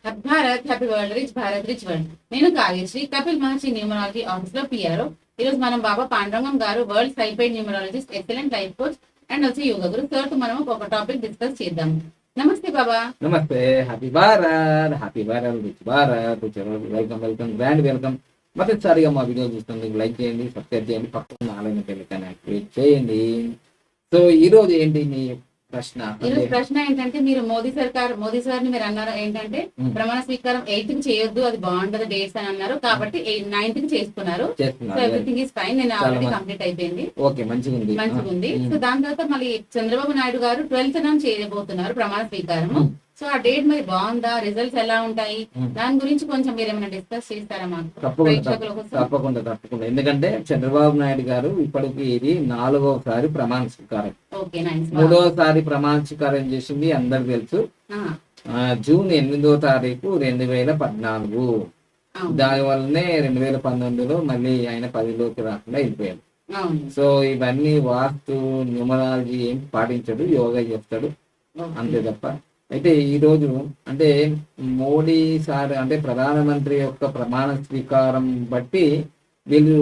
Happy Bharat, happy world, rich Bharat, rich world. నేను Kavyasri, Kapil Maharshi numerology office లో PRO. ఈ రోజు మనం బాబా పాండురంగం గారు, world certified numerologist, excellent life coach and also yoga guru sir తో మనం ఒక టాపిక్ డిస్కస్ చేద్దాం. Namaste Baba. Namaste. Happy Bharat rich Bharat. Welcome welcome grand welcome. మొదటిసారిగా మా వీడియో చూస్తుంది లైక్ చేయండి, సబ్స్క్రైబ్ చేయండి, పక్కన ఆలైన బెల్ యాక్టివేట్ చేయండి. సో ఈ రోజు ఏంటి మీ ప్రశ్న? ఈరోజు ప్రశ్న ఏంటంటే, మీరు మోదీ సార్ ని మీరు అన్నారు ఏంటంటే ప్రమాణ స్వీకారం 8th కి చేయొద్దు, అది బాగుండదు డేట్స్ అని అన్నారు, కాబట్టి 9th కి చేసుకున్నారు. So everything is fine. నేను ఆల్రెడీ కంప్లీట్ అయిపోయింది. ఓకే, మంచిగా ఉంది. సో దాని తర్వాత మళ్ళీ చంద్రబాబు నాయుడు గారు 12th చేయబోతున్నారు ప్రమాణ స్వీకారము. సో ఆ డేట్ మరి బాగుందా, రిజల్ట్స్ ఎలా ఉంటాయి, దాని గురించి కొంచెం మీరు ఏమైనా డిస్కస్ చేస్తారా మాకు? తప్పకుండా. ఎందుకంటే చంద్రబాబు నాయుడు గారు ఇప్పటికి ఇది 4వసారి ప్రమాణ స్వీకారం. మూడవసారి ప్రమాణ స్వీకారం చేసింది అందరికి తెలుసు. జూన్ 8వ తారీఖు 2014. దాని వల్లనే 2019లో మళ్ళీ ఆయన 10లోకి రాకుండా వెళ్ళిపోయాడు. సో ఇవన్నీ వాస్తు న్యూమరాలజీ ఏం పాటించడు, యోగా చేస్తాడు అంతే తప్ప. అయితే ఈ రోజు అంటే మోడీ సార్ అంటే ప్రధానమంత్రి యొక్క ప్రమాణ స్వీకారం బట్టి వీళ్ళు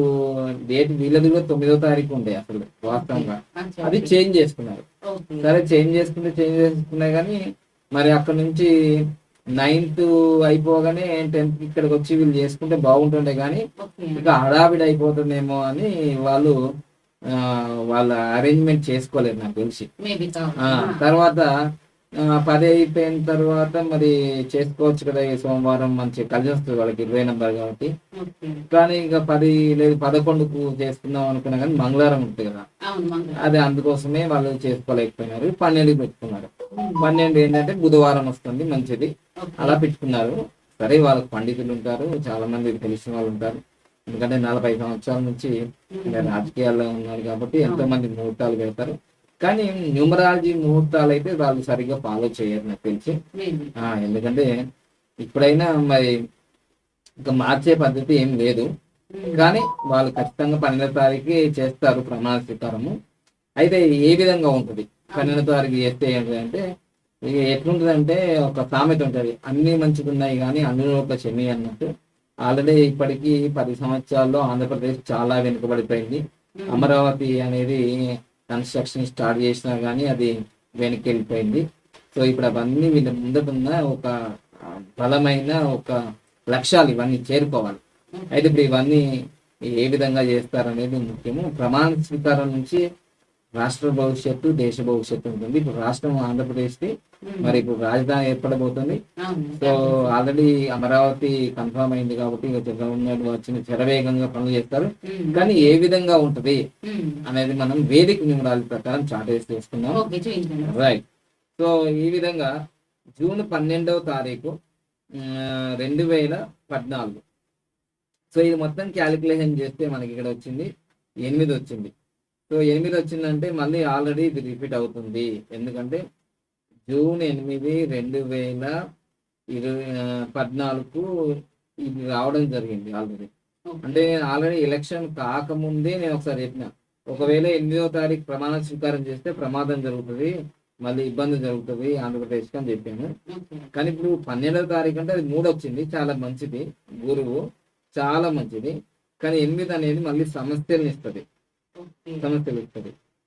డేట్ వీళ్ళది కూడా 9వ తారీఖు ఉండే అసలు వాస్తవంగా. అది చేంజ్ చేసుకున్నారు. సరే చేంజ్ చేసుకున్నా కానీ మరి అక్కడ నుంచి 9th అయిపోగానే 10th ఇక్కడికి వచ్చి వీళ్ళు చేసుకుంటే బాగుంటుండే, కానీ ఇక హడావిడి అయిపోతుందేమో అని వాళ్ళు వాళ్ళ అరేంజ్మెంట్ చేసుకోలేదు నాకు తెలిసి. తర్వాత 10 అయిపోయిన తర్వాత మరి చేసుకోవచ్చు కదా, ఈ సోమవారం మంచి కలిసి వస్తుంది వాళ్ళకి 20 నెంబర్ కాబట్టి. కానీ ఇక 10 లేదు 11కు చేసుకుందాం అనుకున్నా కానీ మంగళవారం ఉంటుంది కదా, అది అందుకోసమే వాళ్ళు చేసుకోలేకపోయినారు. 12కి పెట్టుకున్నారు. 12 ఏంటంటే బుధవారం వస్తుంది, మంచిది అలా పెట్టుకున్నారు. సరే వాళ్ళకి పండితులు ఉంటారు, చాలా మంది తెలిసిన వాళ్ళు ఉంటారు. ఎందుకంటే 40 సంవత్సరాల నుంచి రాజకీయాల్లో ఉన్నారు కాబట్టి ఎంతో మంది ముహూర్తాలు పెడతారు. కానీ న్యూమరాలజీ ముహూర్తాలు అయితే వాళ్ళు సరిగ్గా ఫాలో చేయరు నాకు తెలిసి. ఎందుకంటే ఇప్పుడైనా మరి ఇంకా మార్చే పద్ధతి ఏం లేదు, కానీ వాళ్ళు ఖచ్చితంగా 12వ తారీఖు చేస్తారు ప్రమాణ స్వీకారము. అయితే ఏ విధంగా ఉంటుంది 12వ తారీఖు చేస్తే ఏంటంటే, ఇక ఎట్లుంటుంది అంటే ఒక సామెత ఉంటుంది, అన్ని మంచిగా ఉన్నాయి కానీ అందులో ఒక శని అన్నట్టు. ఆల్రెడీ ఇప్పటికీ 10 సంవత్సరాల్లో ఆంధ్రప్రదేశ్ చాలా వెనుకబడిపోయింది. అమరావతి అనేది కన్స్ట్రక్షన్ స్టార్ట్ చేసినా కానీ అది వెనక్కి వెళ్ళిపోయింది. సో ఇప్పుడు అవన్నీ వీళ్ళ ముందుకున్న ఒక బలమైన ఒక లక్ష్యాలు ఇవన్నీ చేరుకోవాలి. అయితే ఇప్పుడు ఇవన్నీ ఏ విధంగా చేస్తారనేది ముఖ్యము. ప్రమాణ స్వీకారం నుంచి రాష్ట్ర భవిష్యత్తు, దేశ భవిష్యత్తు ఉంటుంది. ఇప్పుడు రాష్ట్రం ఆంధ్రప్రదేశ్కి మరి ఇప్పుడు రాజధాని ఏర్పడబోతుంది. సో ఆల్రెడీ అమరావతి కన్ఫర్మ్ అయింది కాబట్టి ఇక చంద్రబాబు నాయుడు వచ్చిన శరవేగంగా పనులు చేస్తారు. కానీ ఏ విధంగా ఉంటది అనేది మనం వేదిక న్యూమరాలజీ ప్రకారం చార్ట్ వేసి చేసుకున్నాం. రైట్. సో ఈ విధంగా జూన్ 12వ తారీఖు 2014. సో ఇది మొత్తం క్యాలిక్యులేషన్ చేస్తే మనకి ఇక్కడ వచ్చింది 8 వచ్చింది. సో 8 వచ్చిందంటే మళ్ళీ ఆల్రెడీ ఇది రిపీట్ అవుతుంది. ఎందుకంటే జూన్ 8, 2014 ఇది రావడం జరిగింది ఆల్రెడీ. అంటే ఆల్రెడీ ఎలక్షన్ కాకముందే నేను ఒకసారి చెప్పిన, ఒకవేళ 8వ తారీఖు ప్రమాణ స్వీకారం చేస్తే ప్రమాదం జరుగుతుంది, మళ్ళీ ఇబ్బంది జరుగుతుంది ఆంధ్రప్రదేశ్కి అని చెప్పాను. కానీ ఇప్పుడు 12వ తారీఖు అంటే అది 3 వచ్చింది, చాలా మంచిది, గురువు చాలా మంచిది. కానీ 8 అనేది మళ్ళీ సమస్యలు ఇస్తుంది.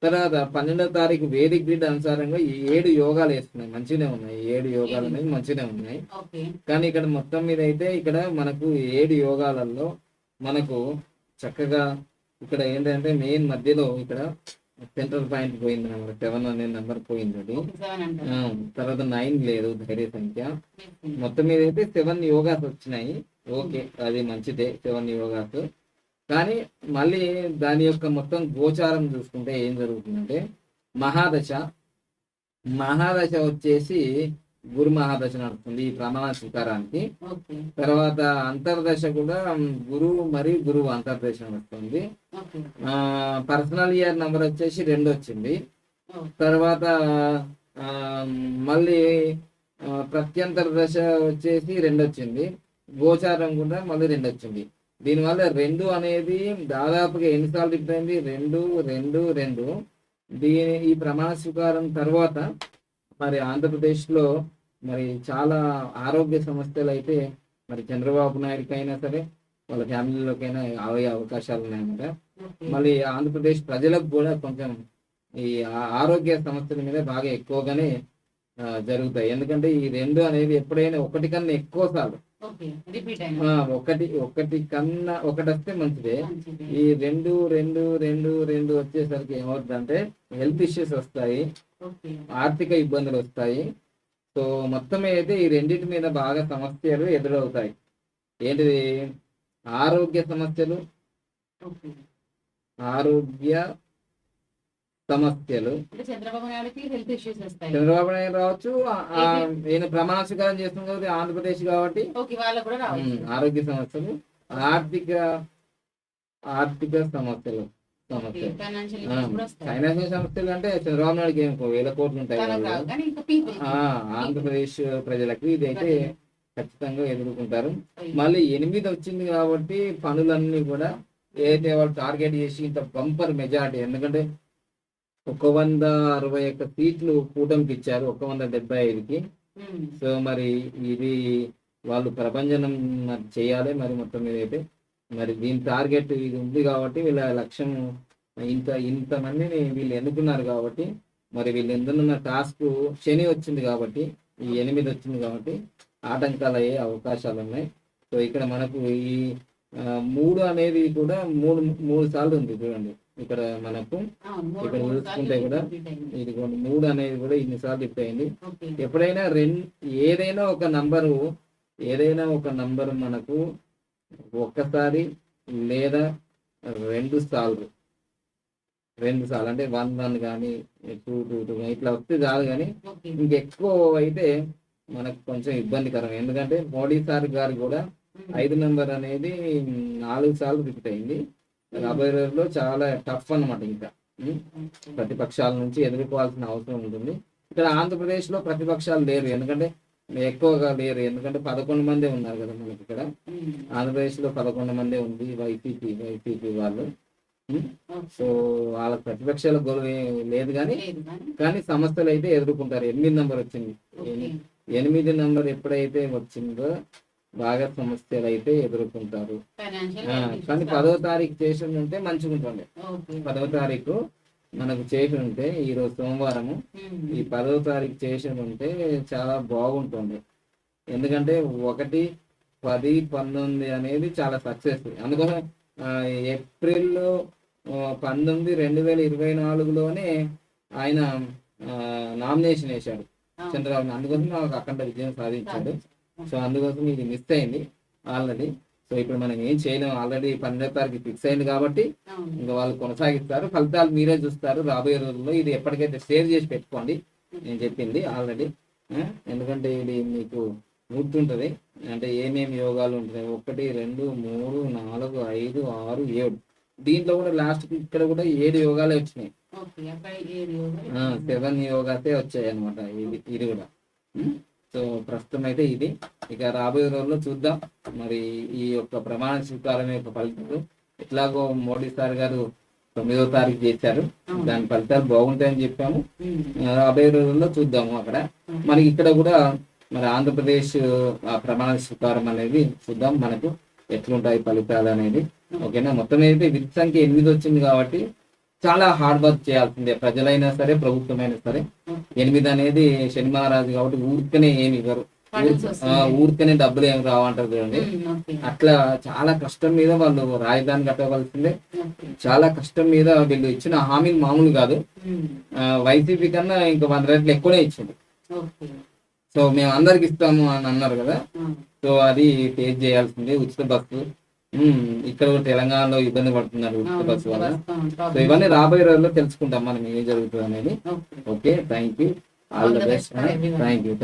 తర్వాత 12వ తారీఖు వేదిక్ గ్రిడ్ అనుసారంగా 7 యోగాలు వేస్తున్నాయి, మంచిగానే ఉన్నాయి. 7 యోగాలు అనేవి మంచిగానే ఉన్నాయి. కానీ ఇక్కడ మొత్తం మీద అయితే ఇక్కడ మనకు 7 యోగాలలో మనకు చక్కగా ఇక్కడ ఏంటంటే మెయిన్ మధ్యలో ఇక్కడ సెంట్రల్ పాయింట్ పోయింది అన్నమాట. 7 అనే నెంబర్ పోయింది. అది తర్వాత 9 లేదు, ధైర్య సంఖ్య. మొత్తం మీద అయితే 7 యోగాస్ వచ్చినాయి. ఓకే, అది మంచిదే 7 యోగాస్. కానీ మళ్ళీ దాని యొక్క మొత్తం గోచారం చూసుకుంటే ఏం జరుగుతుందంటే, మహాదశ వచ్చేసి గురు మహాదశ నడుస్తుంది ఈ ప్రమాణ స్వీకారానికి. తర్వాత అంతర్దశ కూడా గురువు మరియు గురువు అంతర్దశ నడుస్తుంది. పర్సనల్ ఇయర్ నెంబర్ వచ్చేసి 2 వచ్చింది. తర్వాత మళ్ళీ ప్రత్యంతర దశ వచ్చేసి 2 వచ్చింది. గోచారం కూడా మళ్ళీ 2 వచ్చింది. దీనివల్ల 2 అనేది దాదాపుగా ఎన్నిసార్లు రిపీట్ అయింది? 2, 2, 2. ఈ ప్రమాణ స్వీకారం తర్వాత మరి ఆంధ్రప్రదేశ్లో మరి చాలా ఆరోగ్య సమస్యలు అయితే మరి చంద్రబాబు నాయుడుకి అయినా సరే వాళ్ళ ఫ్యామిలీలోకైనా అవే అవకాశాలు ఉన్నాయన్నమాట. మళ్ళీ ఆంధ్రప్రదేశ్ ప్రజలకు కూడా కొంచెం ఈ ఆరోగ్య సమస్యల మీద బాగా ఎక్కువగానే జరుగుతాయి. ఎందుకంటే ఈ రెండు అనేది ఎప్పుడైనా ఒకటి కన్నా ఎక్కువ సార్లు ఒకటి కన్నా ఒకటి వస్తే మంచిదే. ఈ రెండు రెండు రెండు రెండు వచ్చేసరికి ఏమవుతుందంటే హెల్త్ ఇష్యూస్ వస్తాయి, ఆర్థిక ఇబ్బందులు వస్తాయి. సో మొత్తం అయితే ఈ రెండింటి మీద బాగా సమస్యలు ఎదురవుతాయి. ఏంటిది? ఆరోగ్య సమస్యలు, ఆరోగ్య సమస్యలు. చంద్రబాబు నాయుడు రావచ్చు, ఈయన ప్రమాణ స్వీకారం చేస్తుంది కాబట్టి ఆంధ్రప్రదేశ్ కాబట్టి ఆరోగ్య సమస్యలు, ఆర్థిక సమస్యలు ఫైనాన్షియల్ సమస్యలు అంటే చంద్రబాబు నాయుడుకి ఏం 1000 కోట్లు ఉంటాయి. ఆంధ్రప్రదేశ్ ప్రజలకు ఇదైతే ఖచ్చితంగా ఎదుర్కొంటారు. మళ్ళీ 8 వచ్చింది కాబట్టి పనులన్నీ కూడా ఏదైతే వాళ్ళు టార్గెట్ చేసి ఇంత బంపర్ మెజారిటీ, ఎందుకంటే 161 సీట్లు కూటమికి ఇచ్చారు 175కి. సో మరి ఇది వాళ్ళు ప్రభంజనం చేయాలి మరి మొత్తం మీద అయితే. మరి దీని టార్గెట్ ఇది ఉంది కాబట్టి వీళ్ళ లక్ష్యం ఇంతమందిని వీళ్ళు ఎన్నుకున్నారు కాబట్టి మరి వీళ్ళు ఎందుకున్న టాస్క్ శని వచ్చింది కాబట్టి ఈ 8 వచ్చింది కాబట్టి ఆటంకాలు అయ్యే అవకాశాలు ఉన్నాయి. సో ఇక్కడ మనకు ఈ 3 అనేది కూడా మూడు సార్లు ఉంది చూడండి. ఇక్కడ మనకు ఇక్కడ చూసుకుంటే కూడా ఇది 3 అనేది కూడా ఇన్నిసార్లు లిఫ్ట్ అయింది. ఎప్పుడైనా ఏదైనా ఒక నంబర్ మనకు ఒక్కసారి లేదా 2 సార్లు అంటే 1 కానీ 2 ఇట్లా వస్తే చాలు. కానీ ఇంకెక్కువ అయితే మనకు కొంచెం ఇబ్బందికరం. ఎందుకంటే మోడీ సార్ గారు కూడా 5 నెంబర్ అనేది 4 సార్లు రిపీట్ అయింది. రాబోయే రోజుల్లో చాలా టఫ్ అన్నమాట. ఇంకా ప్రతిపక్షాల నుంచి ఎదుర్కోవాల్సిన అవసరం ఉంటుంది. ఇక్కడ ఆంధ్రప్రదేశ్ లో ప్రతిపక్షాలు లేరు, ఎందుకంటే ఎక్కువగా లేరు. ఎందుకంటే 11 మందే ఉన్నారు కదా మనకి ఇక్కడ. ఆంధ్రప్రదేశ్ లో 11 మందే ఉంది వైసీపీ వాళ్ళు. సో వాళ్ళ ప్రతిపక్షాల గొడవ లేదు కానీ సమస్యలు అయితే ఎదుర్కొంటారు. 8 నెంబర్ వచ్చింది. 8 నెంబర్ ఎప్పుడైతే వచ్చిందో బాగా సమస్యలు అయితే ఎదుర్కొంటారు. కానీ 10వ తారీఖు చేసి ఉంటే మంచిగా ఉంటుంది. 10వ తారీఖు మనకు చేసి ఉంటే ఈరోజు సోమవారము, ఈ 10వ తారీఖు చేసి ఉంటే చాలా బాగుంటుంది. ఎందుకంటే 1, 10, 19 అనేది చాలా సక్సెస్. అందుకోసం ఏప్రిల్ 19, 2024లోనే ఆయన నామినేషన్ వేశాడు చంద్రబాబు. అందుకోసం నాకు అఖండ విజయం సాధించాడు. సో అందుకోసం ఇది మిస్ అయింది ఆల్రెడీ. సో ఇప్పుడు మనం ఏం చేయలేము. ఆల్రెడీ 12వ తారీఖు ఫిక్స్ అయింది కాబట్టి ఇంకా వాళ్ళు కొనసాగిస్తారు. ఫలితాలు మీరే చూస్తారు రాబోయే రోజుల్లో. ఇది ఎప్పటికైతే సేవ్ చేసి పెట్టుకోండి, నేను చెప్పింది ఆల్రెడీ. ఎందుకంటే ఇది మీకు గుర్తుంటుంది. అంటే ఏమేమి యోగాలు ఉంటాయి, 1, 2, 3, 4, 5, 6, 7. దీంట్లో కూడా లాస్ట్ ఇక్కడ కూడా 7 యోగాలే వచ్చినాయి. 7 యోగాసే వచ్చాయి అనమాట. ఇది కూడా. సో ప్రస్తుతం అయితే ఇది. ఇక రాబోయే రోజుల్లో చూద్దాం మరి ఈ యొక్క ప్రమాణ స్వీకారం యొక్క ఫలితాలు. ఎట్లాగో మోడీ సార్ గారు 9వ తారీఖు చేశారు, దాని ఫలితాలు బాగుంటాయని చెప్పాము. రాబోయే రోజుల్లో చూద్దాము. అక్కడ మనకి ఇక్కడ కూడా మరి ఆంధ్రప్రదేశ్ ప్రమాణ స్వీకారం అనేది చూద్దాం మనకు ఎట్లుంటాయి ఫలితాలు అనేది. ఓకేనా? మొత్తం అయితే విత్ సంఖ్య 8 వచ్చింది కాబట్టి చాలా హార్డ్ వర్క్ చేయాల్సిందే, ప్రజలైనా సరే ప్రభుత్వమైనా సరే. 8 అనేది శని మహారాజు కాబట్టి ఊరికనే ఏమి ఇవ్వరు, ఊరికనే డబ్బులు ఏమి రావంటారు చూడండి. అట్లా చాలా కష్టం మీద వాళ్ళు రాజధాని కట్టవలసిందే. చాలా కష్టం మీద వీళ్ళు ఇచ్చిన హామీలు మామూలు కాదు. వైసీపీ కన్నా ఇంకా 100 రెట్లు ఎక్కువనే ఇచ్చింది. సో మేము అందరికి ఇస్తాము అని అన్నారు కదా. సో అది ఫేస్ చేయాల్సిందే. ఉచిత బస్సు ఇక్కడ తెలంగాణలో ఇబ్బంది పడుతున్నారు ఉచిత బస్సు వల్ల. సో ఇవన్నీ రాబోయే రోజుల్లో తెలుసుకుంటాం మనం ఏం జరుగుతుంది అనేది. Okay, thank you, all the best. Thank you.